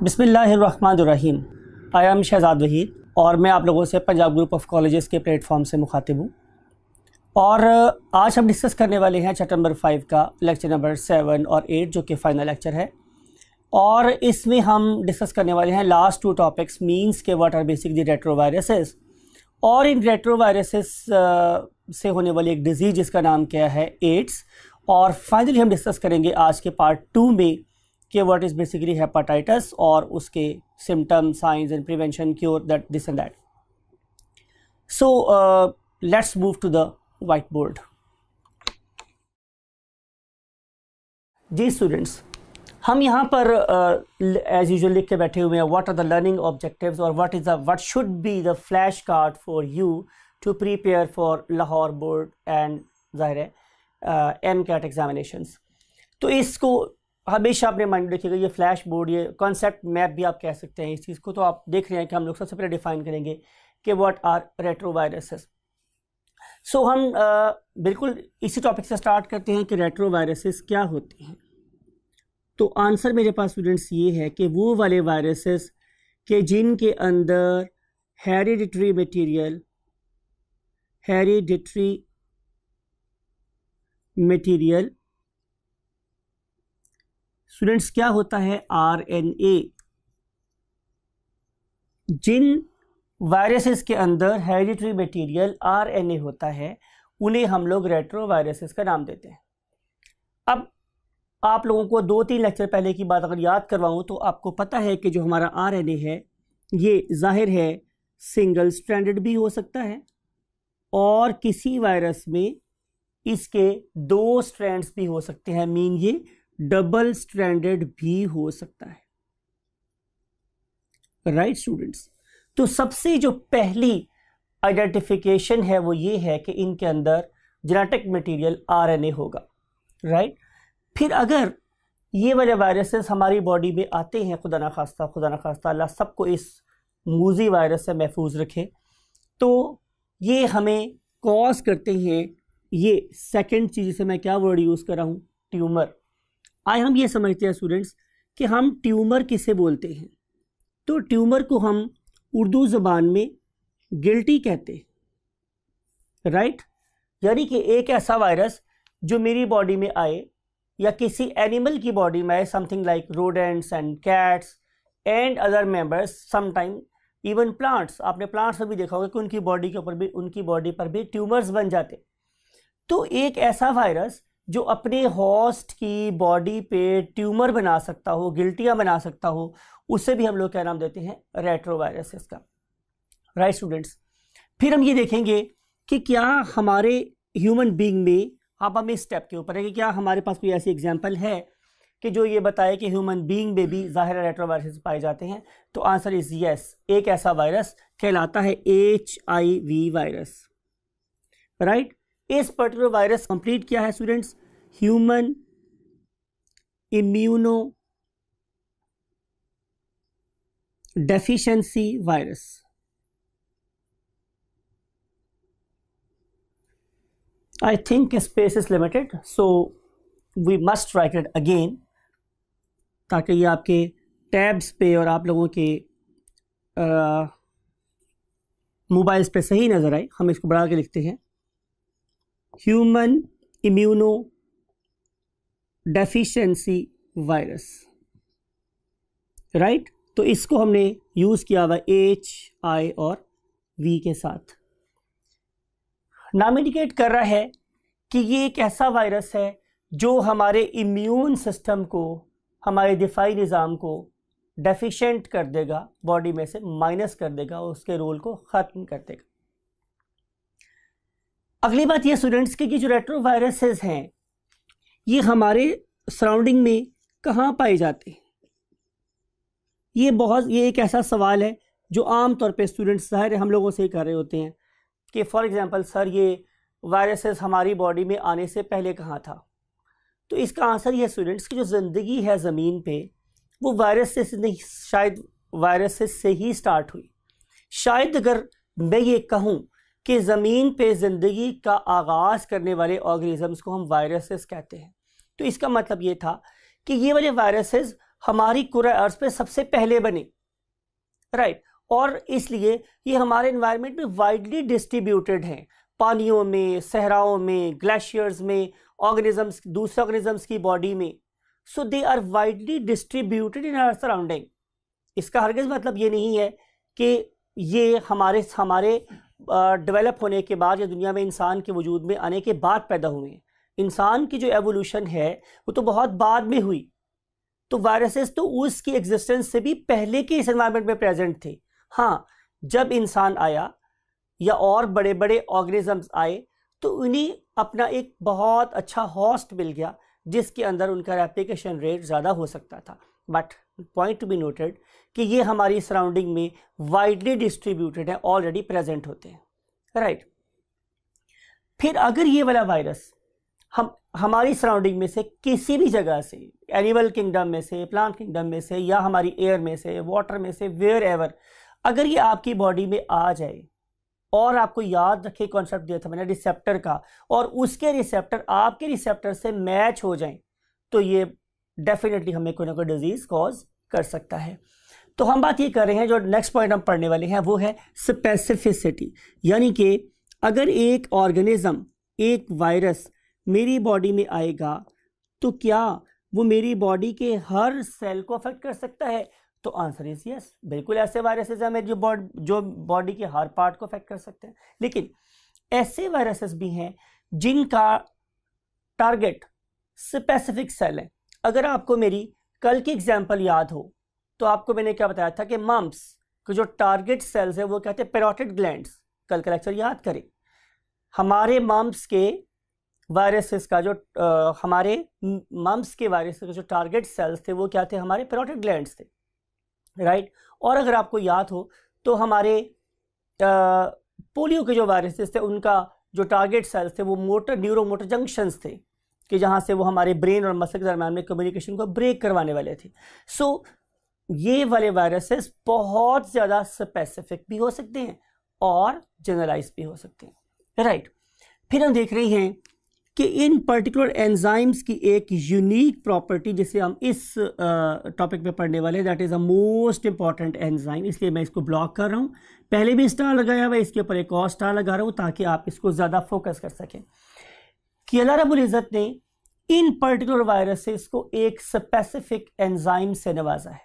बिस्मिल्लाहिर्रहमानिर्रहीम। I am Shahzad Waheed और मैं आप लोगों से पंजाब ग्रुप ऑफ कॉलेजेस के प्लेटफॉर्म से मुखातिब हूँ। और आज हम डिस्कस करने वाले हैं चैप्टर नंबर 5 का लेक्चर नंबर 7 और 8 जो कि फ़ाइनल लेक्चर है। और इसमें हम डिस्कस करने वाले हैं लास्ट टू टॉपिक्स मींस के व्हाट आर बेसिकली रेट्रोवायरसेस, और इन रेट्रोवायरसेस से होने वाली एक डिजीज़ जिसका नाम क्या है एड्स। और फाइनली हम डिस्कस करेंगे आज के पार्ट 2 में कि व्हाट इज़ बेसिकली हेपाटाइटिस और उसके symptom, science and prevention, cure, that this and that. So let's move to the white board. जी स्टूडेंट्स, हम यहाँ पर एज यूजुअल लिख के बैठे हुए हैं what are the learning objectives और what should be the flash card for you to prepare for Lahore board and ज़ाहिर है MCAT एग्जामिनेशंस। तो इसको हमेशा अपने माइंड में रखिएगा। ये फ्लैश बोर्ड, ये कॉन्सेप्ट मैप भी आप कह सकते हैं इस चीज़ को। तो आप देख रहे हैं कि हम लोग सबसे पहले डिफाइन करेंगे कि व्हाट आर रेट्रोवायरसेस। सो हम बिल्कुल इसी टॉपिक से स्टार्ट करते हैं कि रेट्रोवायरसेस क्या होते हैं। तो आंसर मेरे पास स्टूडेंट्स ये है कि वो वाले वायरसेस के जिनके अंदर हेरिडिटरी मटेरियल स्टूडेंट्स क्या होता है RNA। जिन वायरसेस के अंदर हेरिडिटरी मटेरियल RNA होता है उन्हें हम लोग रेट्रोवायरसेस का नाम देते हैं। अब आप लोगों को 2-3 लेक्चर पहले की बात अगर याद करवाऊं तो आपको पता है कि जो हमारा RNA है ये जाहिर है सिंगल स्ट्रैंडेड भी हो सकता है और किसी वायरस में इसके 2 स्ट्रैंड्स भी हो सकते हैं, मीन ये डबल स्ट्रैंडेड भी हो सकता है। राइट स्टूडेंट्स, तो सबसे जो पहली आइडेंटिफिकेशन है वो ये है कि इनके अंदर जेनेटिक मटेरियल RNA होगा। राइट, फिर अगर ये वाले वायरसेस हमारी बॉडी में आते हैं, खुदा ना खास्ता अल्लाह सबको इस मूजी वायरस से महफूज रखे, तो ये हमें कॉज करते हैं ये सेकंड चीज़ से मैं क्या वर्ड यूज़ कर रहा हूँ, ट्यूमर। आए हम ये समझते हैं स्टूडेंट्स कि हम ट्यूमर किसे बोलते हैं। तो ट्यूमर को हम उर्दू ज़बान में गिल्टी कहते हैं। राइट, यानी कि एक ऐसा वायरस जो मेरी बॉडी में आए या किसी एनिमल की बॉडी में आए, something like rodents and cats and other members, sometime even plants. आपने प्लांट्स में भी देखा होगा कि उनकी बॉडी पर भी ट्यूमर्स बन जाते। तो एक ऐसा वायरस जो अपने होस्ट की बॉडी पे ट्यूमर बना सकता हो, गिल्टियाँ बना सकता हो, उसे भी हम लोग क्या नाम देते हैं, रेट्रोवायरसेस का। राइट स्टूडेंट्स, फिर हम ये देखेंगे कि क्या हमारे ह्यूमन बीइंग में, अब हम इस स्टेप के ऊपर है कि क्या हमारे पास कोई ऐसी एग्जांपल है कि जो ये बताए कि ह्यूमन बीइंग में भी ज़ाहिर रेट्रोवायरसेस पाए जाते हैं। तो आंसर इज यस, एक ऐसा वायरस कहलाता है HIV वायरस। राइट, इस पर्टिकुलर वायरस कंप्लीट क्या है students, human immuno deficiency virus. I think space is limited, so we must write it again ताकि ये आपके टैब्स पे और आप लोगों के मोबाइल्स पे सही नज़र आए। हम इसको बढ़ा के लिखते हैं, human immuno deficiency virus. Right, तो इसको हमने यूज़ किया हुआ HI और V के साथ। नाम इंडिकेट कर रहा है कि ये एक ऐसा वायरस है जो हमारे इम्यून सिस्टम को, हमारे दिफाई निज़ाम को डेफिशिएंट कर देगा, बॉडी में से माइनस कर देगा, उसके रोल को ख़त्म कर देगा। अगली बात ये स्टूडेंट्स कि जो रेट्रोवायरसेस हैं ये हमारे सराउंडिंग में कहाँ पाए जाते हैं। ये एक ऐसा सवाल है जो आम तौर पे स्टूडेंट्स ज़ाहिर हम लोगों से ही कर रहे होते हैं कि फॉर एग्जांपल सर ये वायरसेस हमारी बॉडी में आने से पहले कहाँ था। तो इसका आंसर ये स्टूडेंट्स की जो ज़िंदगी है ज़मीन पे वो वायरसेस नहीं, शायद वायरसेस से ही स्टार्ट हुई। शायद अगर मैं ये कहूँ कि ज़मीन पे ज़िंदगी का आगाज़ करने वाले ऑर्गेनिजम्स को हम वायरसेस कहते हैं, तो इसका मतलब ये था कि ये वाले वायरसेस हमारी कुरा अर्थ पे सबसे पहले बने, राइट। और इसलिए ये हमारे एनवायरनमेंट में वाइडली डिस्ट्रीब्यूटेड हैं, पानियों में, सहराओं में, ग्लेशियर्स में, ऑर्गेनिजम्स, दूसरे ऑर्गेनिजम्स की बॉडी में। So they are widely distributed in our surrounding. इसका हरगिज़ मतलब ये नहीं है कि ये हमारे डेवलप होने के बाद या दुनिया में इंसान के वजूद में आने के बाद पैदा हुए हैं। इंसान की जो एवोल्यूशन है वो तो बहुत बाद में हुई। तो वायरसेस तो उसकी एग्जिस्टेंस से भी पहले के इस एनवायरनमेंट में प्रेजेंट थे। हाँ, जब इंसान आया या और बड़े बड़े ऑर्गेनिजम्स आए तो उन्हें अपना एक बहुत अच्छा होस्ट मिल गया जिसके अंदर उनका रेप्लिकेशन रेट ज़्यादा हो सकता था। But point to be noted कि ये हमारी सराउंडिंग में वाइडली डिस्ट्रीब्यूटेड है, ऑलरेडी प्रेजेंट होते हैं, राइट। फिर अगर ये वाला वायरस हमारी सराउंडिंग में से किसी भी जगह से, एनिमल किंगडम में से, प्लांट किंगडम में से, या हमारी एयर में से, वाटर में से, वेयर एवर, अगर ये आपकी बॉडी में आ जाए और आपको याद रखे कॉन्सेप्ट दिया था मैंने रिसेप्टर का, और उसके रिसेप्टर आपके रिसेप्टर से मैच हो जाएं, तो ये डेफिनेटली हमें कोई ना कोई डिजीज कॉज कर सकता है। तो हम बात ये कर रहे हैं, जो नेक्स्ट पॉइंट हम पढ़ने वाले हैं वो है स्पेसिफिसिटी, यानी कि अगर एक ऑर्गेनिज्म, एक वायरस मेरी बॉडी में आएगा तो क्या वो मेरी बॉडी के हर सेल को अफेक्ट कर सकता है? तो आंसर इज यस। बिल्कुल ऐसे वायरसेस हैं मेरी जो बॉडी के हर पार्ट को अफेक्ट कर सकते हैं, लेकिन ऐसे वायरसेस भी हैं जिनका टारगेट स्पेसिफिक सेल है। अगर आपको मेरी कल की एग्जांपल याद हो तो आपको मैंने क्या बताया था कि मम्प्स के जो टारगेट सेल्स है वो कहते हैं पैरोटिड ग्लैंड्स। कल का लेक्चर याद करें। हमारे मम्प्स के वायरसेस का जो हमारे मम्प्स के वायरसेस के जो टारगेट सेल्स थे वो क्या थे? हमारे पैरोटिड ग्लैंड्स थे, राइट। और अगर आपको याद हो तो हमारे पोलियो के जो वायरसेस थे उनका जो टारगेट सेल्स थे वो न्यूरोमोटर जंक्शंस थे, कि जहाँ से वो हमारे ब्रेन और मसल के दरम्यान में कम्युनिकेशन को ब्रेक करवाने वाले थे। सो ये वाले वायरसेस बहुत ज़्यादा स्पेसिफिक भी हो सकते हैं और जनरलाइज भी हो सकते हैं, राइट। फिर हम देख रहे हैं कि इन पर्टिकुलर एंजाइम्स की एक यूनिक प्रॉपर्टी जिसे हम इस टॉपिक पे पढ़ने वाले हैं, that is a most important enzyme, इसलिए मैं इसको ब्लॉक कर रहा हूँ। पहले भी स्टार लगाया हुआ है, इसके ऊपर एक और स्टार लगा रहा हूँ ताकि आप इसको ज़्यादा फोकस कर सकें कि अल्लाह रब्बुल इज़्ज़त ने इन पर्टिकुलर वायरसेस को एक स्पेसिफिक एंजाइम से नवाजा है,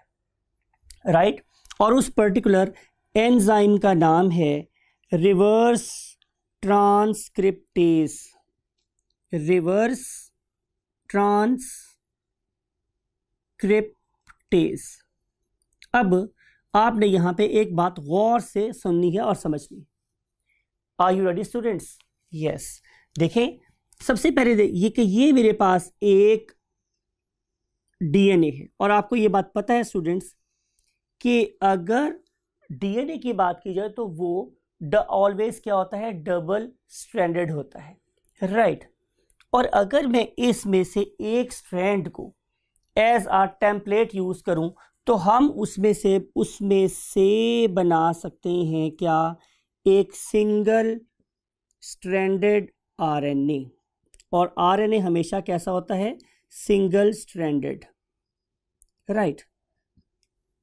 राइट। और उस पर्टिकुलर एंजाइम का नाम है रिवर्स ट्रांसक्रिप्टेज। Reverse transcriptase. अब आपने यहां पे एक बात गौर से सुननी है और समझनी। Are you ready students? Yes. देखें, सबसे पहले ये मेरे पास एक डीएनए है, और आपको ये बात पता है स्टूडेंट्स कि अगर डीएनए की बात की जाए तो वो ऑलवेज क्या होता है? डबल स्ट्रैंडेड होता है, राइट। और अगर मैं इसमें से एक स्ट्रैंड को एज आ टेम्पलेट यूज करूं तो हम उसमें से बना सकते हैं क्या? एक सिंगल स्ट्रैंडेड आरएनए। और आरएनए हमेशा कैसा होता है? Single stranded, right.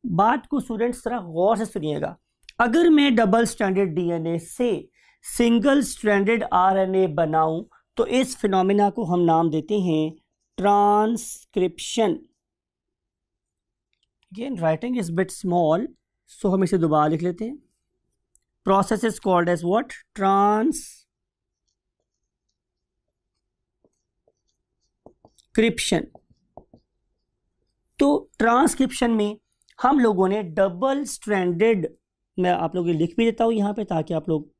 बात को स्टूडेंट्स जरा गौर से सुनिएगा। अगर मैं डबल स्ट्रैंडेड डीएनए से सिंगल स्ट्रैंडेड आरएनए बनाऊं तो इस फिनोमिना को हम नाम देते हैं transcription. Again writing is bit small, so हम इसे दोबारा लिख लेते हैं। Process is called as what? Transcription. तो ट्रांसक्रिप्शन में हम लोगों ने डबल स्ट्रैंडेड, मैं आप लोगों को लिख भी देता हूं यहां पे ताकि आप लोग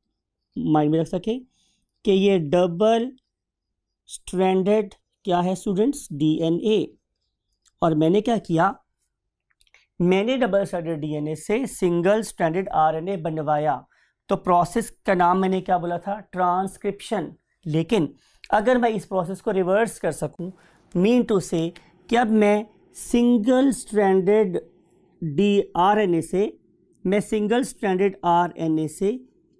माइंड में रख सकें कि ये डबल स्ट्रैंडेड क्या है स्टूडेंट्स? डीएनए। और मैंने क्या किया? मैंने डबल स्ट्रैंडेड डीएनए से सिंगल स्ट्रैंडेड आरएनए बनवाया। तो प्रोसेस का नाम मैंने क्या बोला था? ट्रांसक्रिप्शन। लेकिन अगर मैं इस प्रोसेस को रिवर्स कर सकूं, मीन टू से कि अब मैं सिंगल स्ट्रैंडेड आरएनए से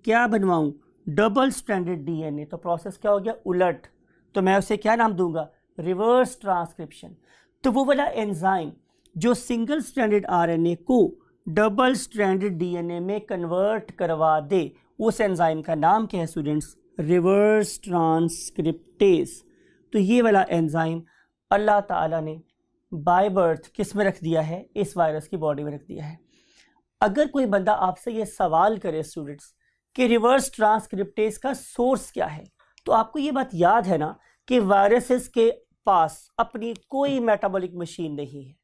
क्या बनवाऊं? Double stranded DNA. तो प्रोसेस क्या हो गया? उलट। तो मैं उसे क्या नाम दूंगा? Reverse transcription. तो वो वाला एंजाइम जो सिंगल स्ट्रैंडेड आरएनए को डबल स्ट्रैंडेड डीएनए में कन्वर्ट करवा दे, उस एंजाइम का नाम क्या है स्टूडेंट्स? Reverse transcriptase. तो ये वाला एंजाइम अल्लाह ताला ने बाय बर्थ किस में रख दिया है? इस वायरस की बॉडी में रख दिया है। अगर कोई बंदा आपसे ये सवाल करे स्टूडेंट्स कि रिवर्स ट्रांसक्रिप्टेज का सोर्स क्या है, तो आपको ये बात याद है ना कि वायरसेस के पास अपनी कोई मेटाबॉलिक मशीन नहीं है,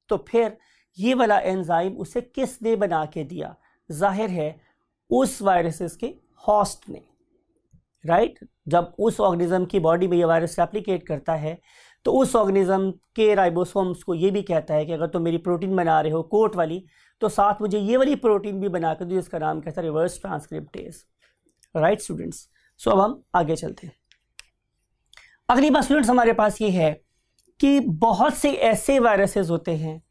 तो फिर ये वाला एंजाइम उसे किसने बना के दिया? जाहिर है उस वायरसेस के होस्ट ने, राइट? जब उस ऑर्गेनिज्म की बॉडी में ये वायरस रेप्लिकेट करता है तो उस ऑर्गेनिज्म के राइबोसोम्स को ये भी कहता है कि अगर तुम मेरी प्रोटीन बना रहे हो कोट वाली, तो साथ मुझे ये वाली प्रोटीन भी बना कर दो, जिसका नाम कहता है रिवर्स ट्रांसक्रिप्टेज। राइट स्टूडेंट्स, सो अब हम आगे चलते हैं। अगली बात स्टूडेंट्स हमारे पास ये है कि बहुत से ऐसे वायरसेस होते हैं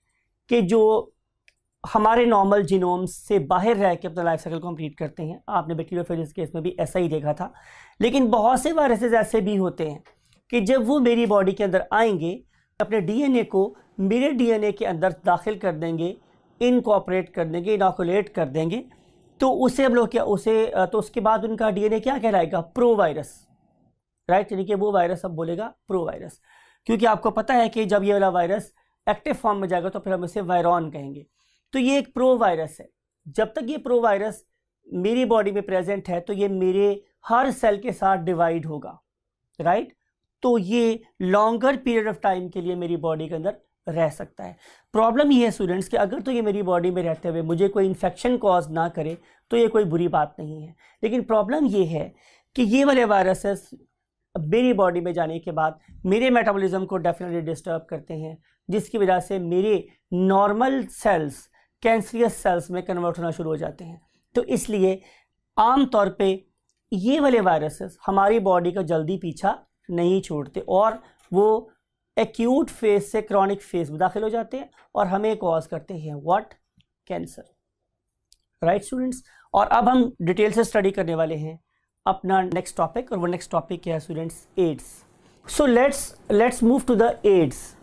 कि जो हमारे नॉर्मल जीनोम्स से बाहर रह के अपना लाइफ साइकिल कंप्लीट करते हैं। आपने बैक्टीरियोफेज केस में भी ऐसा ही देखा था। लेकिन बहुत से वायरसेस ऐसे भी होते हैं कि जब वो मेरी बॉडी के अंदर आएंगे, अपने डीएनए को मेरे डीएनए के अंदर दाखिल कर देंगे, इनकॉर्पोरेट कर देंगे, इनोकुलेट कर देंगे, तो उसे हम लोग क्या तो उसके बाद उनका डीएनए क्या कहलाएगा? Pro virus. राइट, यानी कि वो वायरस अब बोलेगा प्रो वायरस, क्योंकि आपको पता है कि जब ये वाला वायरस एक्टिव फॉर्म में जाएगा तो फिर हम इसे वायरॉन कहेंगे। तो ये एक प्रो वायरस है। जब तक ये प्रो वायरस मेरी बॉडी में प्रेजेंट है तो ये मेरे हर सेल के साथ डिवाइड होगा, राइट? तो ये लॉन्गर पीरियड ऑफ टाइम के लिए मेरी बॉडी के अंदर रह सकता है। प्रॉब्लम ये है स्टूडेंट्स कि अगर तो ये मेरी बॉडी में रहते हुए मुझे कोई इन्फेक्शन कॉज ना करे तो ये कोई बुरी बात नहीं है। लेकिन प्रॉब्लम ये है कि ये वाले वायरसेस मेरी बॉडी में जाने के बाद मेरे मेटाबॉलिज्म को डेफिनेटली डिस्टर्ब करते हैं, जिसकी वजह से मेरे नॉर्मल सेल्स कैंसरियस सेल्स में कन्वर्ट होना शुरू हो जाते हैं। तो इसलिए आम तौर पे ये वाले वायरसेस हमारी बॉडी का जल्दी पीछा नहीं छोड़ते और वो एक्यूट फेज से क्रॉनिक फेज में दाखिल हो जाते हैं और हमें कॉज करते हैं व्हाट? कैंसर। राइट स्टूडेंट्स, और अब हम डिटेल से स्टडी करने वाले हैं अपना नेक्स्ट टॉपिक, और वो नेक्स्ट टॉपिक क्या है students? AIDS. So let's move to the AIDS.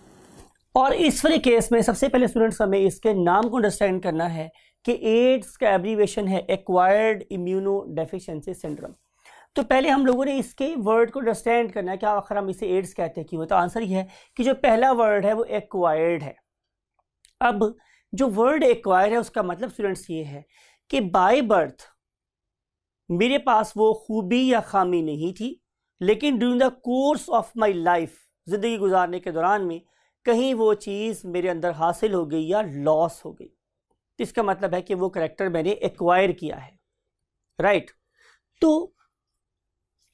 और इस वाले केस में सबसे पहले स्टूडेंट्स हमें इसके नाम को अंडरस्टैंड करना है कि एड्स का एब्रीविएशन है एक्वायर्ड इम्यूनो डेफिशिएंसी सिंड्रोम। तो पहले हम लोगों ने इसके वर्ड को अंडरस्टैंड करना है कि आखिर हम इसे एड्स कहते हैं क्यों। तो आंसर ये है कि जो पहला वर्ड है वो एक्वायर्ड है। अब जो वर्ड एक्वायर्ड है उसका मतलब स्टूडेंट्स ये है कि बाय बर्थ मेरे पास वो खूबी या खामी नहीं थी, लेकिन during the course of my life, जिंदगी गुजारने के दौरान में कहीं वो चीज़ मेरे अंदर हासिल हो गई या लॉस हो गई। तो इसका मतलब है कि वो करैक्टर मैंने एक्वायर किया है, राइट? तो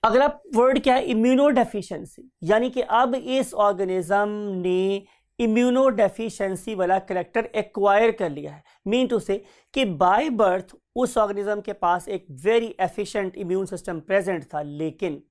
अगला वर्ड क्या है? इम्यूनो डेफिशिएंसी, यानी कि अब इस ऑर्गेनिज्म ने इम्यूनो डेफिशिएंसी वाला करैक्टर एक्वायर कर लिया है। मीन टू से कि बाय बर्थ उस ऑर्गेनिज्म के पास एक very efficient immune system present था, लेकिन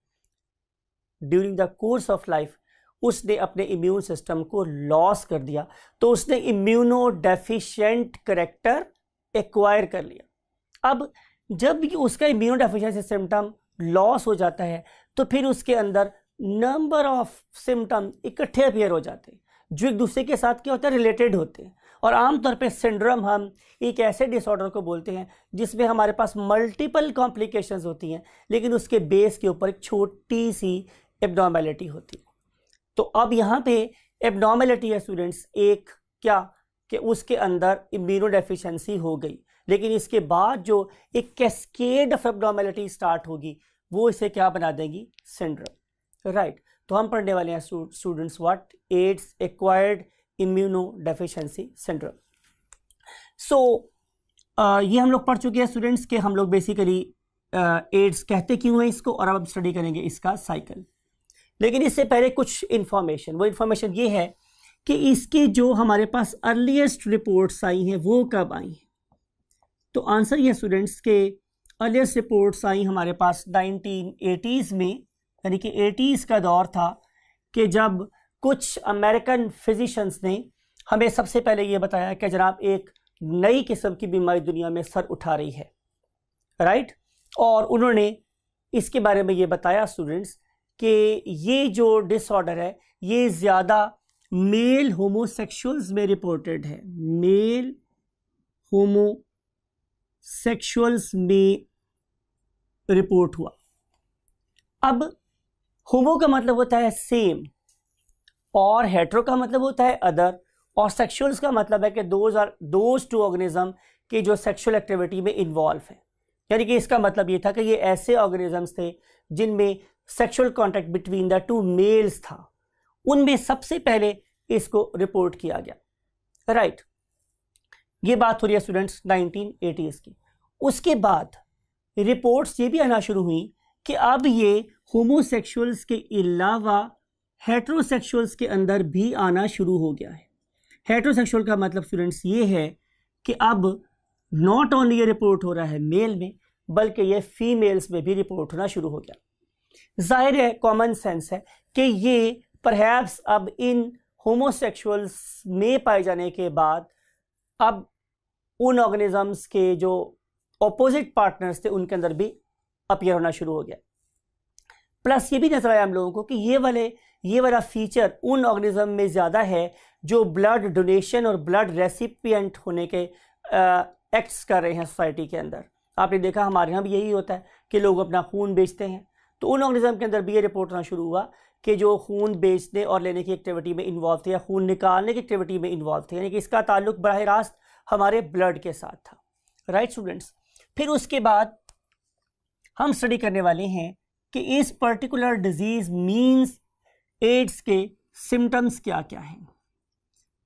during the course of life उसने अपने इम्यून सिस्टम को लॉस कर दिया, तो उसने इम्यूनो डेफिशिएंट करैक्टर एक्वायर कर लिया। अब जब भी उसका इम्यूनो डेफिशिएंसी सिम्टम लॉस हो जाता है तो फिर उसके अंदर नंबर ऑफ सिम्टम इकट्ठे अपीयर हो जाते हैं जो एक दूसरे के साथ क्या होता है? रिलेटेड होते हैं। और आमतौर पे सिंड्रोम हम एक ऐसे डिसऑर्डर को बोलते हैं जिसमें हमारे पास मल्टीपल कॉम्प्लिकेशंस होती हैं, लेकिन उसके बेस के ऊपर एक छोटी सी एब्नॉर्मेलिटी होती है। तो अब यहाँ पे एब्नॉर्मेलिटी है स्टूडेंट्स एक क्या कि उसके अंदर इम्यूनो डेफिशिएंसी हो गई, लेकिन इसके बाद जो एक कैस्केड ऑफ एब्नॉर्मेलिटी स्टार्ट होगी वो इसे क्या बना देंगी? Syndrome, right? तो हम पढ़ने वाले हैं students what? AIDS, acquired immuno deficiency syndrome. So ये हम लोग पढ़ चुके हैं स्टूडेंट्स के हम लोग बेसिकली एड्स कहते क्यों हैं इसको, और अब हम स्टडी करेंगे इसका साइकिल। लेकिन इससे पहले कुछ इन्फॉर्मेशन, वो इन्फॉर्मेशन ये है कि इसकी जो हमारे पास अर्लीस्ट रिपोर्ट्स आई हैं वो कब आई हैं। तो आंसर ये स्टूडेंट्स के अर्लीस्ट रिपोर्ट्स आई हमारे पास 1980s में, यानी कि 80s का दौर था कि जब कुछ अमेरिकन फिजिशियंस ने हमें सबसे पहले ये बताया कि जनाब एक नई किस्म की बीमारी दुनिया में सर उठा रही है, राइट? और उन्होंने इसके बारे में ये बताया स्टूडेंट्स कि ये जो डिसऑर्डर है ये ज़्यादा मेल होमोसेक्सुअल्स में रिपोर्टेड है, मेल होमोसेक्सुअल्स में रिपोर्ट हुआ। अब होमो का मतलब होता है सेम, और हेट्रो का मतलब होता है अदर, और सेक्सुअल्स का मतलब है कि दोज टू ऑर्गेनिज्म के जो सेक्सुअल एक्टिविटी में इन्वॉल्व है। यानी कि इसका मतलब ये था कि ये ऐसे ऑर्गेनिजम्स थे जिनमें sexual contact between the two males था, उनमें सबसे पहले इसको रिपोर्ट किया गया, राइट। ये बात हो रही है स्टूडेंट्स 1980s की। उसके बाद रिपोर्ट्स ये भी आना शुरू हुई कि अब ये होमोसेक्सुअल्स के अलावा हेट्रोसेक्सुअल्स के अंदर भी आना शुरू हो गया है। हेट्रोसेक्सुअल का मतलब स्टूडेंट्स ये है कि अब नॉट ओनली ये रिपोर्ट हो रहा है मेल में, बल्कि ये फीमेल्स में भी रिपोर्ट होना शुरू हो गया। जाहिर है, कॉमन सेंस है कि ये परहैप्स अब इन होमोसेक्सुअल्स में पाए जाने के बाद अब उन ऑर्गेनिजम्स के जो ऑपोजिट पार्टनर्स थे उनके अंदर भी अपीयर होना शुरू हो गया। प्लस ये भी नजर आया हम लोगों को कि ये वाला फीचर उन ऑर्गेनिज्म में ज़्यादा है जो ब्लड डोनेशन और ब्लड रेसिपिएंट होने के एक्ट्स कर रहे हैं सोसाइटी के अंदर। आपने देखा हमारे यहाँ भी यही होता है कि लोग अपना खून बेचते हैं, तो उन ऑर्गेनिज्म के अंदर भी ये रिपोर्ट होना शुरू हुआ कि जो खून बेचने और लेने की एक्टिविटी में इन्वॉल्व थे या खून निकालने की एक्टिविटी में इन्वॉल्व थे, यानी कि इसका ताल्लुक बराह रास्त हमारे ब्लड के साथ था, राइट स्टूडेंट्स। फिर उसके बाद हम स्टडी करने वाले हैं कि इस पर्टिकुलर डिजीज मींस एड्स के सिम्टम्स क्या क्या हैं।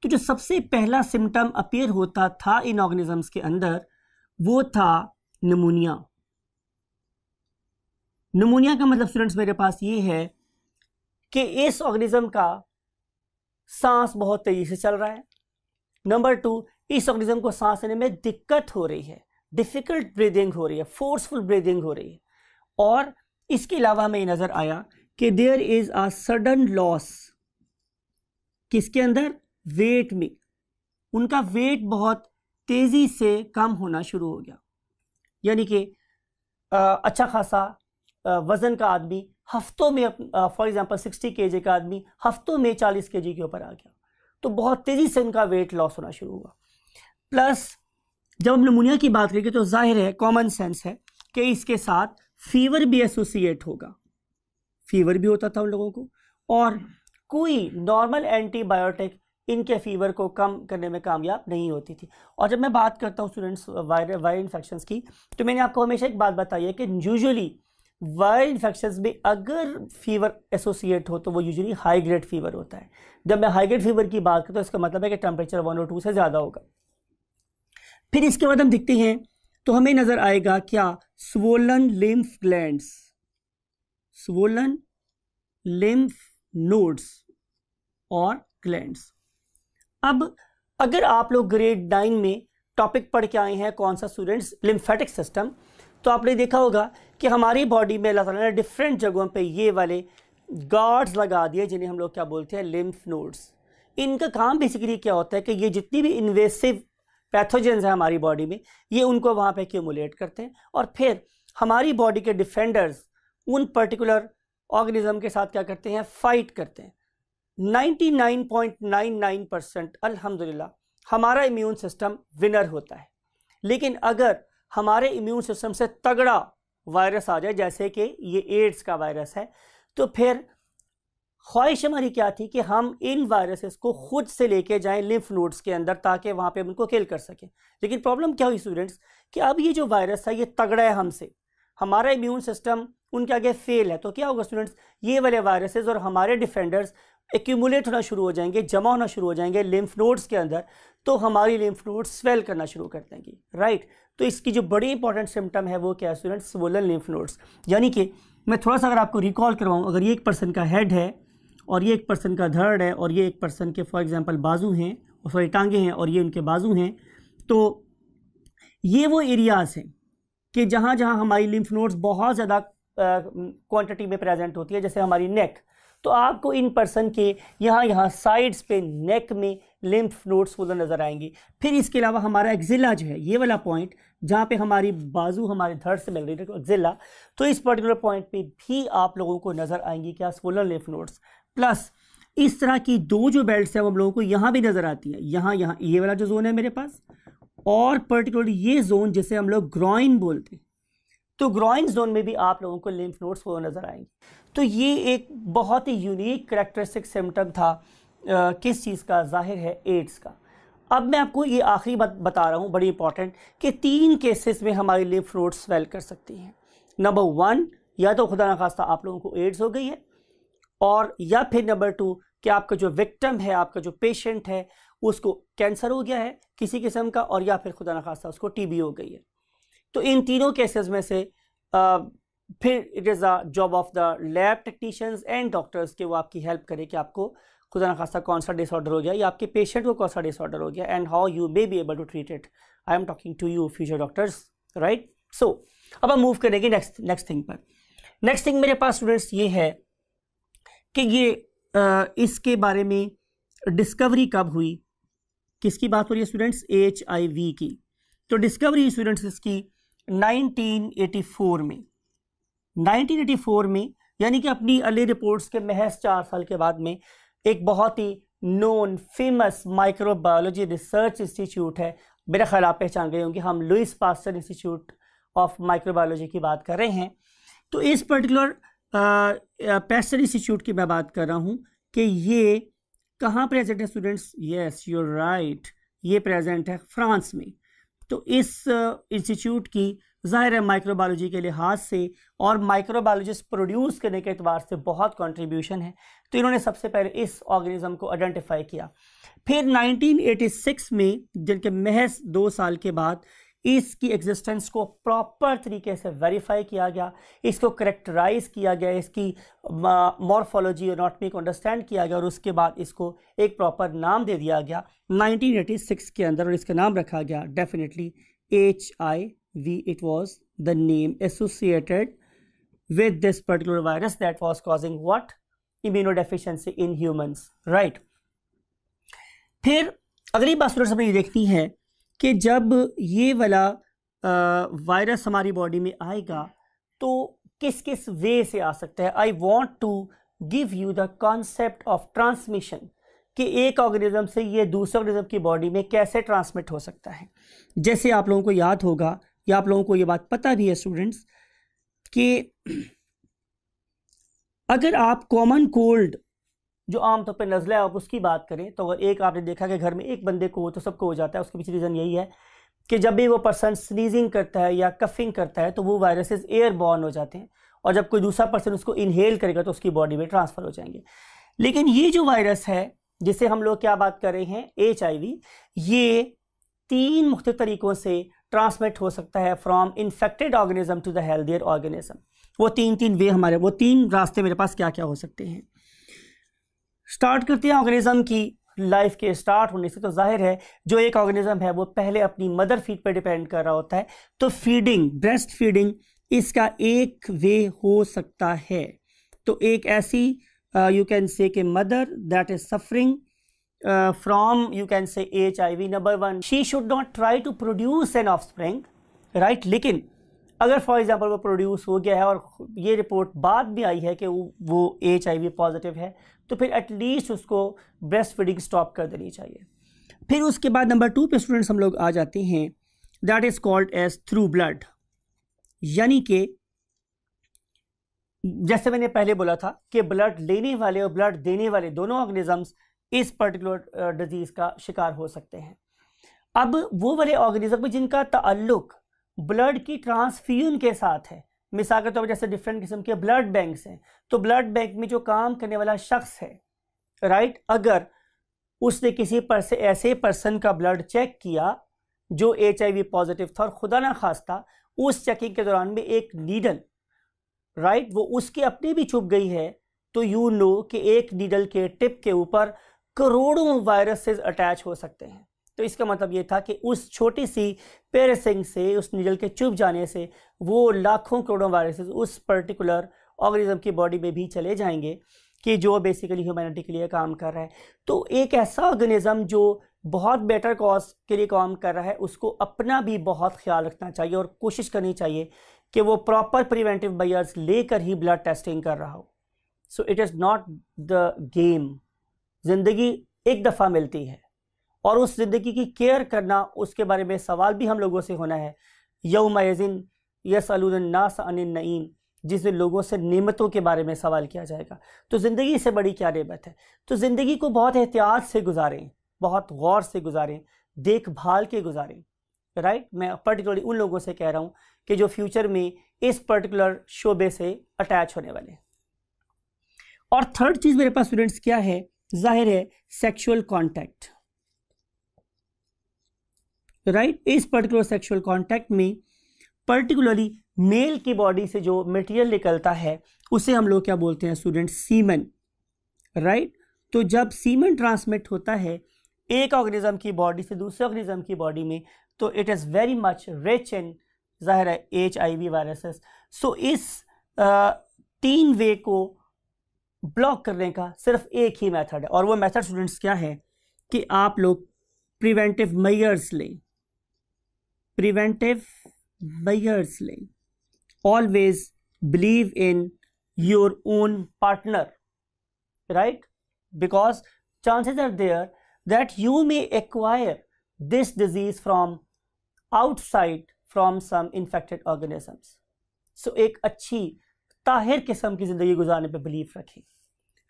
तो जो सबसे पहला सिम्टम अपीयर होता था इन ऑर्गेनिजम्स के अंदर वो था निमोनिया। निमोनिया का मतलब स्टूडेंट्स मेरे पास ये है कि इस ऑर्गेनिज्म का सांस बहुत तेजी से चल रहा है। नंबर 2, इस ऑर्गेनिज्म को सांस लेने में दिक्कत हो रही है, डिफिकल्ट ब्रीदिंग हो रही है, फोर्सफुल ब्रीदिंग हो रही है। और इसके अलावा हमें नजर आया कि there is a sudden loss, किसके अंदर, वेट में, उनका वेट बहुत तेजी से कम होना शुरू हो गया। यानी कि अच्छा खासा वजन का आदमी हफ्तों में, फॉर एग्जांपल 60 kg का आदमी हफ्तों में 40 kg के ऊपर आ गया, तो बहुत तेजी से उनका वेट लॉस होना शुरू हुआ। प्लस जब हम निमोनिया की बात करेंगे तो जाहिर है, कॉमन सेंस है कि इसके साथ फीवर भी एसोसिएट होगा, फीवर भी होता था उन लोगों को, और कोई नॉर्मल एंटीबायोटिक इनके फीवर को कम करने में कामयाब नहीं होती थी। और जब मैं बात करता हूँ स्टूडेंट्स वायरल इन्फेक्शंस की, तो मैंने आपको हमेशा एक बात बताई है कि यूजुअली वायरल इन्फेक्शंस में अगर फीवर एसोसिएट हो तो वो यूजुअली हाई ग्रेड फीवर होता है। जब मैं हाई ग्रेड फीवर की बात करता हूँ इसका मतलब है कि टेम्परेचर 1 और 2 से ज़्यादा होगा। फिर इसके बाद हम देखते हैं तो हमें नजर आएगा क्या, swollen lymph glands, swollen lymph nodes और ग्लैंड्स। अब अगर आप लोग ग्रेड 9 में टॉपिक पढ़ के आए हैं, कौन सा स्टूडेंट्स, लिम्फेटिक सिस्टम, तो आपने देखा होगा कि हमारी बॉडी में अल्लाह ताला ने डिफरेंट जगहों पे ये वाले गार्ड्स लगा दिए जिन्हें हम लोग क्या बोलते हैं, लिम्फ नोड्स। इनका काम बेसिकली क्या होता है कि ये जितनी भी इन्वेसिव पैथोजेंस हैं हमारी बॉडी में, ये उनको वहाँ पे एक्यूमुलेट करते हैं और फिर हमारी बॉडी के डिफेंडर्स उन पर्टिकुलर ऑर्गेनिज्म के साथ क्या करते हैं, फाइट करते हैं। 99.99% अल्हम्दुलिल्लाह हमारा इम्यून सिस्टम विनर होता है। लेकिन अगर हमारे इम्यून सिस्टम से तगड़ा वायरस आ जाए, जैसे कि ये एड्स का वायरस है, तो फिर ख्वाहिश हमारी क्या थी कि हम इन वायरसेस को खुद से लेके जाएं लिम्फ नोड्स के अंदर ताकि वहाँ पे उनको किल कर सकें। लेकिन प्रॉब्लम क्या हुई स्टूडेंट्स कि अब ये जो वायरस है ये तगड़ा है हमसे, हमारा इम्यून सिस्टम उनके आगे फेल है, तो क्या होगा स्टूडेंट्स, ये वाले वायरसेस और हमारे डिफेंडर्स एक्यूमुलेट होना शुरू हो जाएंगे, जमा होना शुरू हो जाएंगे लिम्फ नोड्स के अंदर, तो हमारी लिम्फ नोड्स स्वेल करना शुरू कर देंगी, राइट। तो इसकी जो बड़ी इंपॉर्टेंट सिम्टम है वो क्या है स्टूडेंट्स, स्वोलन लिम्फ नोड्स। यानी कि मैं थोड़ा सा अगर आपको रिकॉल करवाऊँ, अगर ये एक पर्सन का हेड है और ये एक पर्सन का धड़ है और ये एक पर्सन के फॉर एग्जांपल बाजू हैं, और सॉरी टांगे हैं और ये उनके बाजू हैं, तो ये वो एरियाज़ हैं कि जहाँ जहाँ हमारी लिम्फ नोड्स बहुत ज़्यादा क्वांटिटी में प्रेजेंट होती है। जैसे हमारी नेक, तो आपको इन पर्सन के यहाँ साइड्स पे नेक में लिम्फ नोड्स स्वोलन नज़र आएंगी। फिर इसके अलावा हमारा एक्जिला जो है, ये वाला पॉइंट जहाँ पे हमारी बाजू हमारे धड़ से मिल रही है, तो एक्जिला, तो इस पर्टिकुलर पॉइंट पे भी आप लोगों को नज़र आएंगी क्या, स्वोलन लिम्फ नोड्स। प्लस इस तरह की दो जो बेल्ट्स हैं वो हम लोगों को यहाँ भी नजर आती है, यहाँ ये वाला जो जोन है मेरे पास, और पर्टिकुलरली ये जोन जिसे हम लोग ग्रॉइन बोलते हैं। तो ग्रॉइन जोन में भी आप लोगों को लिम्फ नोड्स वो नजर आएंगे। तो ये एक बहुत ही यूनिक करेक्टरिस्टिक सिम्टम था किस चीज़ का, जाहिर है एड्स का। अब मैं आपको ये आखिरी बात बता रहा हूँ, बड़ी इंपॉर्टेंट, कि 3 केसेस में हमारी लिम्फ नोड्स स्वेल कर सकती हैं। नंबर 1, या तो खुदा न खास्ता आप लोगों को एड्स हो गई है, और या फिर नंबर 2 कि आपका जो विक्टिम है, आपका जो पेशेंट है, उसको कैंसर हो गया है किसी किस्म का, और या फिर खुदा न खास्ता उसको टीबी हो गई है। तो इन तीनों केसेस में से फिर it is the job of the lab technicians and doctors कि वो आपकी हेल्प करे कि आपको खुदा न खास्ता कौन सा डिसऑर्डर हो गया या आपके पेशेंट को कौन सा डिसऑर्डर हो गया, and how you may be able to treat it. I am talking to you future doctors, right. So अब हम मूव करेंगे नेक्स्ट थिंग पर। नेक्स्ट थिंग मेरे पास स्टूडेंट्स ये है कि ये इसके बारे में डिस्कवरी कब हुई, किसकी बात हो रही है स्टूडेंट्स, HIV की। तो डिस्कवरी स्टूडेंट्स इसकी 1984 में, 1984 में, यानी कि अपनी अर्ली रिपोर्ट्स के महज 4 साल के बाद में एक बहुत ही known famous microbiology research institute है, मेरा ख्याल आप पहचान गए होंगे, हम Louis Pasteur institute of microbiology की बात कर रहे हैं। तो इस पर्टिकुलर पास्टर इंस्टीट्यूट की मैं बात कर रहा हूँ कि ये कहाँ प्रेजेंट है students, yes you are right, ये प्रेजेंट है फ्रांस में। तो इस इंस्टीट्यूट की ज़ाहिर है माइक्रोबायोलॉजी के लिहाज से और माइक्रोबायोलॉजिस्ट प्रोड्यूस करने के एतबार से बहुत कंट्रीब्यूशन है। तो इन्होंने सबसे पहले इस ऑर्गेनिज्म को आइडेंटिफाई किया। फिर 1986 में, जिनके महज 2 साल के बाद, इसकी एग्जिस्टेंस को प्रॉपर तरीके से वेरीफाई किया गया, इसको करेक्टराइज किया गया, इसकी मॉर्फोलॉजी और एनाटॉमी को अंडरस्टैंड किया गया, और उसके बाद इसको एक प्रॉपर नाम दे दिया गया 1986 के अंदर, और इसका नाम रखा गया definitely HIV। It was the name associated with this particular virus that was causing what, immunodeficiency in humans, right. फिर अगली बात हमें ये देखनी है कि जब ये वाला वायरस हमारी बॉडी में आएगा तो किस किस वे से आ सकता है। I want to give you the concept of transmission, कि एक ऑर्गेनिज्म से ये दूसरे ऑर्गेनिज्म की बॉडी में कैसे ट्रांसमिट हो सकता है। जैसे आप लोगों को याद होगा या आप लोगों को ये बात पता भी है स्टूडेंट्स कि अगर आप कॉमन कोल्ड जो आमतौर पर नज़ला है आप उसकी बात करें, तो अगर एक आपने देखा कि घर में एक बंदे को हो तो सबको हो जाता है। उसके पीछे रीज़न यही है कि जब भी वो पर्सन स्नीजिंग करता है या कफिंग करता है तो वो वायरसेस एयरबॉर्न हो जाते हैं, और जब कोई दूसरा पर्सन उसको इनहेल करेगा तो उसकी बॉडी में ट्रांसफ़र हो जाएंगे। लेकिन ये जो वायरस है जिसे हम लोग क्या बात कर रहे हैं, HIV, ये 3 मुख्तलिफ तरीक़ों से ट्रांसमिट हो सकता है from infected organism to the healthier organism. वो 3 वे हमारे, वो 3 रास्ते मेरे पास क्या क्या हो सकते हैं। स्टार्ट करते हैं ऑर्गेनिज्म की लाइफ के स्टार्ट होने से। तो जाहिर है जो एक ऑर्गेनिज्म है वो पहले अपनी मदर फीड पर डिपेंड कर रहा होता है, तो फीडिंग, ब्रेस्ट फीडिंग इसका एक वे हो सकता है। तो एक ऐसी you can say that mother that is suffering from you can say HIV, number 1 she should not try to produce an offspring, right. लेकिन अगर फॉर एग्जांपल वो प्रोड्यूस हो गया है और ये रिपोर्ट बाद में आई है कि वो HIV पॉजिटिव है, तो फिर एटलीस्ट उसको ब्रेस्ट फीडिंग स्टॉप कर देनी चाहिए। फिर उसके बाद नंबर 2 पे स्टूडेंट्स हम लोग आ जाते हैं, that is called as through blood, यानी कि जैसे मैंने पहले बोला था कि ब्लड लेने वाले और ब्लड देने वाले दोनों ऑर्गेनिजम्स इस पर्टिकुलर डिजीज का शिकार हो सकते हैं। अब वो वाले ऑर्गेनिज्म जिनका ताल्लुक ब्लड की ट्रांसफ्यूजन के साथ है, मिसाल के तौर पर जैसे डिफरेंट किस्म के ब्लड बैंक्स हैं, तो ब्लड बैंक में जो काम करने वाला शख्स है, राइट, अगर उसने किसी पर से ऐसे पर्सन का ब्लड चेक किया जो HIV पॉजिटिव था और खुदा ना खास्ता उस चेकिंग के दौरान में एक नीडल, राइट, वो उसके अपने भी चुभ गई है, तो यू नो कि एक नीडल के टिप के ऊपर करोड़ों वायरसेस अटैच हो सकते हैं। तो इसका मतलब ये था कि उस छोटी सी पेरेसिंग से, उस नीडल के चुभ जाने से वो लाखों करोड़ों वायरसेस उस पर्टिकुलर ऑर्गेनिज्म की बॉडी में भी चले जाएंगे कि जो बेसिकली ह्यूमैनिटी के लिए काम कर रहा है। तो एक ऐसा ऑर्गेनिज्म जो बहुत बेटर कॉज के लिए काम कर रहा है उसको अपना भी बहुत ख्याल रखना चाहिए और कोशिश करनी चाहिए कि वो प्रॉपर प्रिवेंटिव मेजर्स लेकर ही ब्लड टेस्टिंग कर रहा हो। So it is not the game ज़िंदगी एक दफ़ा मिलती है और उस ज़िंदगी की केयर करना, उसके बारे में सवाल भी हम लोगों से होना है। यौम यज़िन यसअलुन्नास अनिन नईम, जिस दिन लोगों से नेमतों के बारे में सवाल किया जाएगा। तो ज़िंदगी से बड़ी क्या नेमत है। तो ज़िंदगी को बहुत एहतियात से गुजारें, बहुत गौर से गुजारें, देखभाल के गुजारें, राइट। मैं पर्टिकुलरली उन लोगों से कह रहा हूँ कि जो फ्यूचर में इस पर्टिकुलर शोबे से अटैच होने वाले। और थर्ड चीज़ मेरे पास स्टूडेंट्स क्या है, जाहिर है सेक्सुअल कॉन्टैक्ट, राइट। इस पर्टिकुलर सेक्सुअल कॉन्टैक्ट में पर्टिकुलरली मेल की बॉडी से जो मटेरियल निकलता है उसे हम लोग क्या बोलते हैं स्टूडेंट, सीमन, राइट। तो जब सीमन ट्रांसमिट होता है एक ऑर्गेनिज्म की बॉडी से दूसरे ऑर्गेनिज्म की बॉडी में, तो it is very much rich in, ज़ाहिर है, HIV वायरसेस। सो इस 3 वे को ब्लॉक करने का सिर्फ एक ही मेथड है, और वो मेथड स्टूडेंट्स क्या है कि आप लोग प्रिवेंटिव मेजर्स लें, प्रिवेंटिव मेजर्स लें। Always believe in your own partner, right? Because chances are there that you may acquire this disease from outside, from some infected organisms. So एक अच्छी ताहिर किस्म की ज़िंदगी गुजारने पे बिलीव रखें,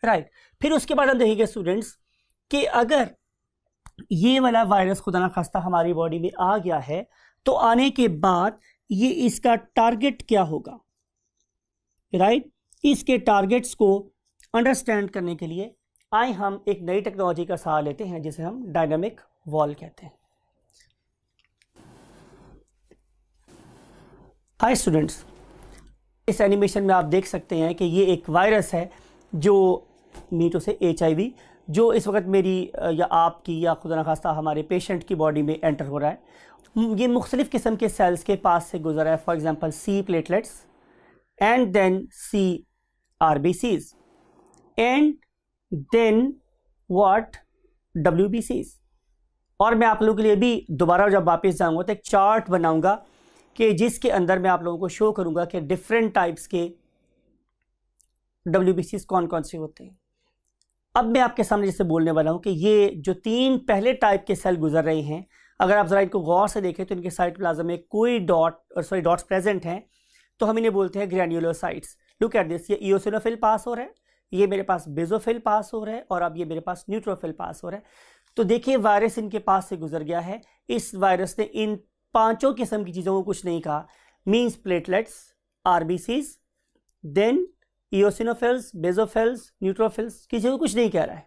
राइट। फिर उसके बाद हम देखेंगे स्टूडेंट्स कि अगर ये वाला वायरस खुदा ना खास्ता हमारी बॉडी में आ गया है, तो आने के बाद ये इसका टारगेट क्या होगा, राइट। इसके टारगेट्स को अंडरस्टैंड करने के लिए आए हम एक नई टेक्नोलॉजी का सहारा लेते हैं जिसे हम डायनामिक वॉल कहते हैं। हाय स्टूडेंट्स, इस एनिमेशन में आप देख सकते हैं कि ये एक वायरस है जो मीटो से HIV, जो इस वक्त मेरी या आपकी या खुदा न खास्ता हमारे पेशेंट की बॉडी में एंटर हो रहा है। ये मुख्तलिफ़ किस्म के सेल्स के पास से गुजर रहा है, for example C platelets and then C RBCs and then what WBCs। और मैं आप लोगों के लिए भी दोबारा जब वापस जाऊंगा तो एक चार्ट बनाऊंगा कि जिसके अंदर मैं आप लोगों को शो करूंगा कि डिफरेंट टाइप्स के WBCs कौन कौन से होते हैं। अब मैं आपके सामने जैसे बोलने वाला हूं कि ये जो 3 पहले टाइप के सेल गुजर रहे हैं, अगर आप ज़रा इनको गौर से देखें तो इनके साइटोप्लाज्म में कोई डॉट्स प्रेजेंट हैं, तो हम इन्हें बोलते हैं ग्रैन्युलोसाइट्स। लुक एट दिस, ये इओसिनोफिल पास हो रहा है, ये मेरे पास बेसोफिल पास हो रहा है, और अब ये मेरे पास न्यूट्रोफिल पास हो रहा है। तो देखिए वायरस इनके पास से गुजर गया है। इस वायरस ने इन 5 किस्म की चीज़ों को कुछ नहीं कहा, means platelets, RBCs, then eosinophils, basophils, neutrophils, किसी को कुछ नहीं कह रहा है।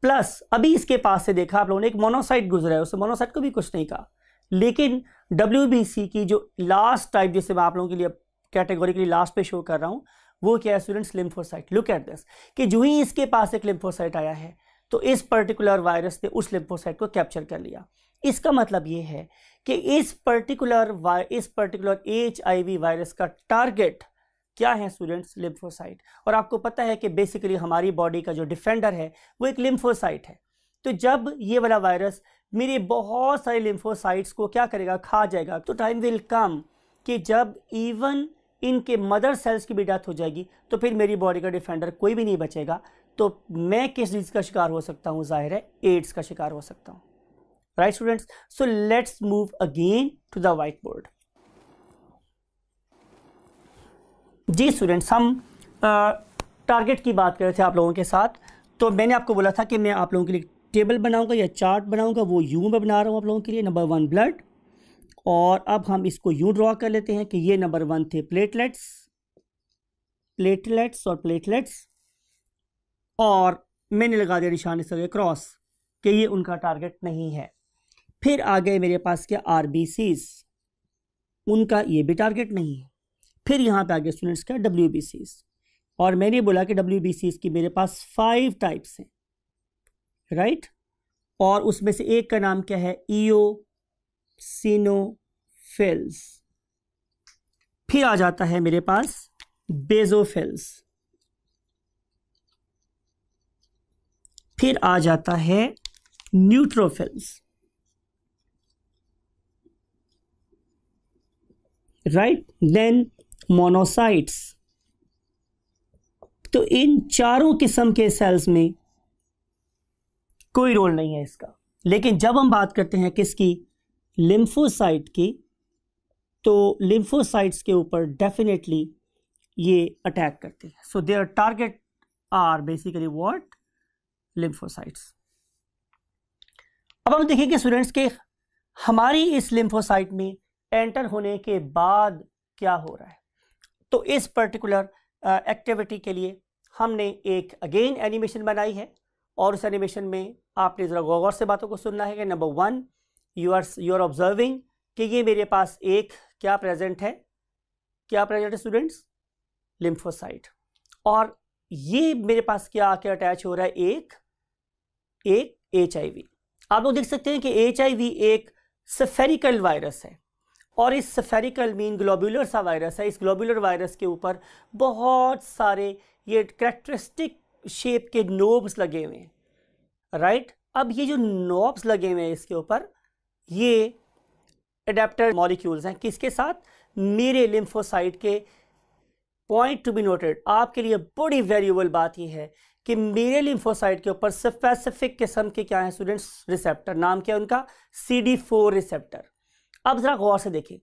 प्लस अभी इसके पास से देखा आप लोगों ने एक मोनोसाइट गुजरा है, उस मोनोसाइट को भी कुछ नहीं कहा। लेकिन WBC की जो लास्ट टाइप जिसे मैं आप लोगों के लिए कैटेगोरिकली लास्ट पे शो कर रहा हूं, वो क्या है students, lymphocyte. Look at this कि जो ही इसके पास एक लिम्फोसाइट आया है तो इस पर्टिकुलर वायरस ने उस लिम्फोसाइट को कैप्चर कर लिया। इसका मतलब ये है कि इस पर्टिकुलर HIV वायरस का टारगेट क्या है स्टूडेंट्स, लिम्फोसाइट। और आपको पता है कि बेसिकली हमारी बॉडी का जो डिफेंडर है वो एक लिम्फोसाइट है। तो जब ये वाला वायरस मेरे बहुत सारे लिम्फोसाइट्स को क्या करेगा, खा जाएगा, तो टाइम विल कम कि जब इवन इनके मदर सेल्स की भी डेथ हो जाएगी तो फिर मेरी बॉडी का डिफेंडर कोई भी नहीं बचेगा। तो मैं किस चीज़ का शिकार हो सकता हूँ, जाहिर है एड्स का शिकार हो सकता हूँ, right students. So let's move again to the white board. जी स्टूडेंट्स, हम टारगेट की बात कर रहे थे आप लोगों के साथ। तो मैंने आपको बोला था कि मैं आप लोगों के लिए टेबल बनाऊंगा या चार्ट बनाऊंगा, वो यूं में बना रहा हूँ आप लोगों के लिए। नंबर 1 ब्लड, और अब हम इसको यूं ड्रॉ कर लेते हैं कि ये नंबर 1 थे प्लेटलेट्स और प्लेटलेट्स, और मैंने लगा दिया निशान इस तरह क्रॉस कि ये उनका टारगेट नहीं है। फिर आ गए मेरे पास क्या, RBCs, उनका ये भी टारगेट नहीं है। फिर यहाँ पे आ गए स्टूडेंट्स क्या, WBCs, और मैंने बोला कि WBCs की मेरे पास 5 टाइप्स हैं, राइट। और उसमें से एक का नाम क्या है, इओसिनोफिल्स। फिर आ जाता है मेरे पास बेसोफिल्स, फिर आ जाता है न्यूट्रोफिल्स, राइट, देन मोनोसाइट्स। तो इन चारों किस्म के सेल्स में कोई रोल नहीं है इसका। लेकिन जब हम बात करते हैं किसकी, लिम्फोसाइट की, तो लिम्फोसाइट्स के ऊपर डेफिनेटली ये अटैक करते हैं। So their target are basically what, lymphocytes. अब हम देखेंगे स्टूडेंट्स के हमारी इस लिम्फोसाइट में एंटर होने के बाद क्या हो रहा है। तो इस पर्टिकुलर एक्टिविटी के लिए हमने एक अगेन एनिमेशन बनाई है, और उस एनिमेशन में आपने ज़रा गौर से बातों को सुनना है कि नंबर 1 यू आर ऑब्जर्विंग कि ये मेरे पास एक क्या प्रेजेंट है, क्या प्रेजेंट है स्टूडेंट्स, लिम्फोसाइट। और ये मेरे पास क्या आके अटैच हो रहा है, एक HIV। आप लोग देख सकते हैं कि HIV एक स्फेरिकल वायरस है, और इस स्फेरिकल मीन ग्लोबुलर सा वायरस है। इस ग्लोबुलर वायरस के ऊपर बहुत सारे ये कैरेक्टरिस्टिक शेप के नोब्स लगे हुए हैं, राइट। अब ये जो नोब्स लगे हुए हैं इसके ऊपर, ये एडेप्टर मॉलिक्यूल्स हैं किसके साथ, मेरे लिम्फोसाइट के। पॉइंट टू बी नोटेड, आपके लिए बड़ी वेरिएबल बात यह है कि मेरे लिम्फोसाइट के ऊपर स्पेसिफिक किस्म के क्या है स्टूडेंट्स, रिसेप्टर। नाम क्या है उनका, CD4 रिसेप्टर। अब जरा गौर से देखें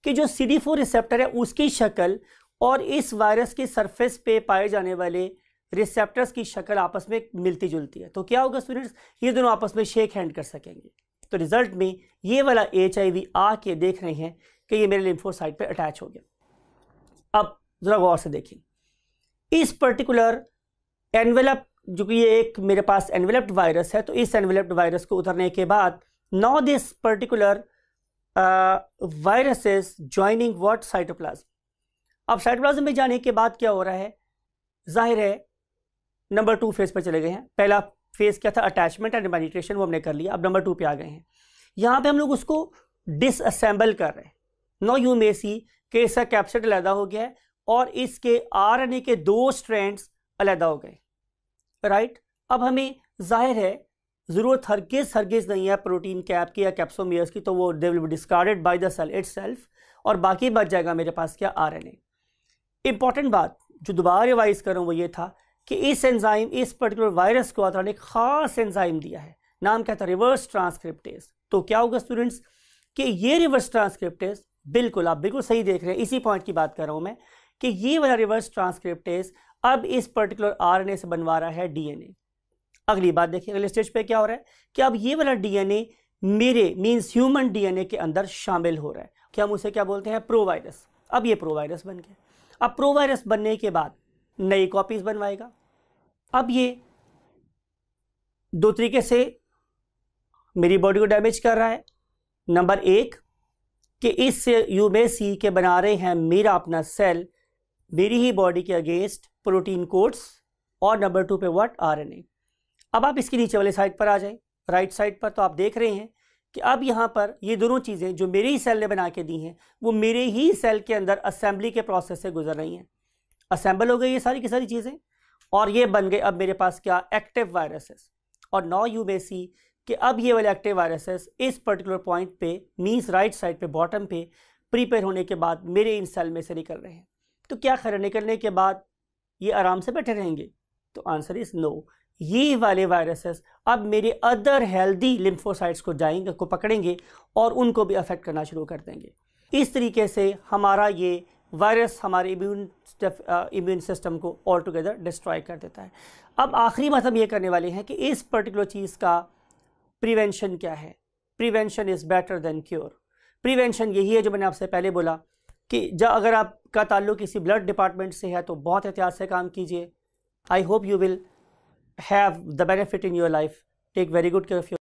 कि जो CD4 रिसेप्टर है उसकी शक्ल और इस वायरस की सरफेस पे पाए जाने वाले रिसेप्टर्स की शक्ल आपस में मिलती जुलती है। तो क्या होगा स्टूडेंट्स, ये दोनों आपस में शेक हैंड कर सकेंगे। तो रिजल्ट में ये वाला HIV आके देख रहे हैं कि ये मेरे लिम्फोसाइट पे अटैच हो गया। अब जरा गौर से देखें, इस पर्टिकुलर एनवेलप, जो कि ये एक मेरे पास एनवेलप्ड वायरस है, तो इस एनवेलप्ड वायरस को उतरने के बाद now this particular virus is joining what, cytoplasm. अब साइटोप्लाज्म में जाने के बाद क्या हो रहा है, जाहिर है नंबर 2 फेज पर चले गए हैं। पहला फेज क्या था, अटैचमेंट एंड पेनिट्रेशन, वो हमने कर लिया। अब नंबर 2 पे आ गए हैं। यहाँ पे हम लोग उसको डिसअसेंबल कर रहे हैं। नो यू मे सी कि इसका कैप्सिड अलहदा हो गया है और इसके RNA के 2 स्ट्रैंड्स अलहदा हो गए, राइट। अब हमें जाहिर है जरूरत हरगिज नहीं है प्रोटीन कैप की या कैप्सोमियर्स की, तो वो they will be discarded by the cell itself, और बाकी बच जाएगा मेरे पास क्या, RNA। इंपॉर्टेंट बात जो दोबारा रिवाइज करूँ वो ये था कि इस एंजाइम, इस पर्टिकुलर वायरस को आता ने एक खास एंजाइम दिया है, नाम क्या था, रिवर्स ट्रांसक्रिप्टेज। तो क्या होगा स्टूडेंट्स कि ये रिवर्स ट्रांसक्रिप्टेज, बिल्कुल आप बिल्कुल सही देख रहे हैं, इसी पॉइंट की बात कर रहा हूं मैं, कि ये वाला रिवर्स ट्रांसक्रिप्टेज अब इस पर्टिकुलर RNA से बनवा रहा है DNA। अगली बात देखिए, अगले स्टेज पे क्या हो रहा है कि अब ये वाला DNA मेरे मींस ह्यूमन DNA के अंदर शामिल हो रहा है। क्या हम उसे क्या बोलते हैं, प्रोवायरस। अब ये प्रोवायरस बन गया। अब प्रोवायरस बनने के बाद नई कॉपीज बनवाएगा। अब ये 2 तरीके से मेरी बॉडी को डैमेज कर रहा है। नंबर 1 कि इससे यू मे सी के बना रहे हैं मेरा अपना सेल मेरी ही बॉडी के अगेंस्ट प्रोटीन कोड्स, और नंबर 2 पे व्हाट, RNA। अब आप इसके नीचे वाले साइड पर आ जाएं, राइट साइड पर, तो आप देख रहे हैं कि अब यहाँ पर ये दोनों चीज़ें जो मेरे ही सेल ने बना के दी हैं वो मेरे ही सेल के अंदर असेंबली के प्रोसेस से गुजर रही हैं। असेंबल हो गई ये सारी की सारी चीज़ें, और ये बन गए अब मेरे पास क्या, एक्टिव वायरसेस। और नाउ यू मे सी कि अब ये वाले एक्टिव वायरसेस इस पर्टिकुलर पॉइंट पे मींस राइट साइड पे बॉटम पे प्रिपेयर होने के बाद मेरे इन सेल में से निकल रहे हैं। तो क्या खैर निकलने के बाद ये आराम से बैठे रहेंगे, तो आंसर इज नो। ये वाले वायरसेस अब मेरे अदर हेल्दी लिम्फोसाइट्स को जाएंगे, को पकड़ेंगे और उनको भी अफेक्ट करना शुरू कर देंगे। इस तरीके से हमारा ये वायरस हमारे इम्यून सिस्टम को ऑल टुगेदर डिस्ट्रॉय कर देता है। अब आखिरी बात हम ये करने वाले हैं कि इस पर्टिकुलर चीज़ का प्रिवेंशन क्या है। Prevention is better than cure. Prevention यही है जो मैंने आपसे पहले बोला कि जब अगर आपका ताल्लुक किसी ब्लड डिपार्टमेंट से है तो बहुत एहतियात से काम कीजिए। I hope you will have the benefit in your life. Take very good care of your